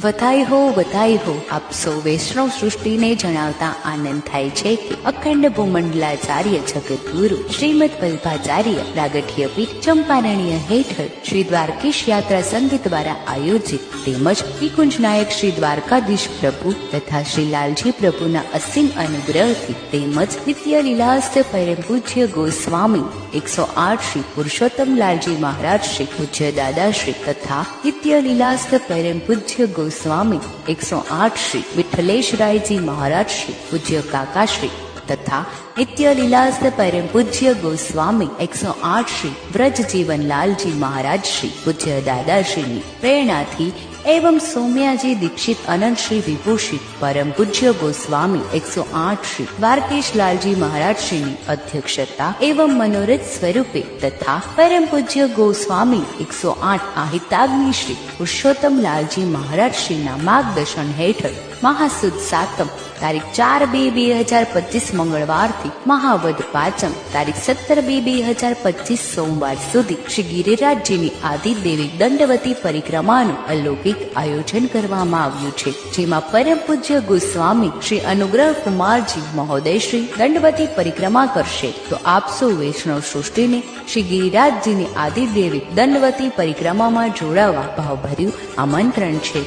વધાઈ હો આપ સૌ વૈષ્ણવ સૃષ્ટિને જણાવતા આનંદ થાય છે કે અખંડ ભૂમંડલાચાર્ય જગતગુરુ શ્રીમદ વલ્ભાચાર્ય પ્રાગટ્ય પીઠ ચંપારણ્ય હેઠળ શ્રી દ્વારકેશ યાત્રા સંઘ દ્વારા આયોજિત તેમજ નિકુંજ નાયક શ્રી દ્વારકાધીશ પ્રભુ તથા શ્રી લાલજી પ્રભુના અસીમ અનુગ્રહથી તેમજ નિત્ય લીલાસ્થ પરમ પૂજ્ય ગોસ્વામી 108 શ્રી પુરુષોત્તમ લાલજી મહારાજ શ્રી પૂજ્ય દાદાશ્રી તથા નિત્ય લીલાસ્થ પરમ પૂજ્ય ગોસ્વામી 108 શ્રી વિઠ્ઠલેશરાયજી મહારાજ શ્રી પૂજ્ય કાકાશ્રી તથા નિત્ય લીલાસ્થ પરમ પૂજ્ય ગોસ્વામી 108 શ્રી વ્રજ જીવનલાલજી મહારાજ શ્રી પૂજ્ય દાદાશ્રીની પ્રેરણાથી एवं सौम्याजी दीक्षित अनंत श्री विभूषित परम पूज्य गोस्वामी 108 श्री द्वारकेश लालजी महाराज श्री अध्यक्षता एवं मनोरथ स्वरूपे तथा परम पूज्य गोस्वामी 108 आहिताग्नि श्री पुरुषोत्तम लालजी महाराज श्री मार्गदर्शन हेठळ महासुद सातम तारीख 4/2/2025 मंगलवार थी महावद पाचम तारीख 17/2/2025 सोमवार सुधी श्री गिरिराजजीनी आदिदेवी दंडवती परिक्रमाનું अलौकिक आयोजन કરવામાં આવ્યું છે, જેમાં પરમ પૂજ્ય ગોસ્વામી શ્રી અનુગ્રહ કુમારજી મહોદય શ્રી દંડવતી પરિક્રમા કરશે. તો આપ સૌ વૈષ્ણવ સૃષ્ટિને શ્રી ગિરિરાજજીની આદિદેવી દંડવતી પરિક્રમામાં જોડાવા ભાવભર્યું આમંત્રણ છે.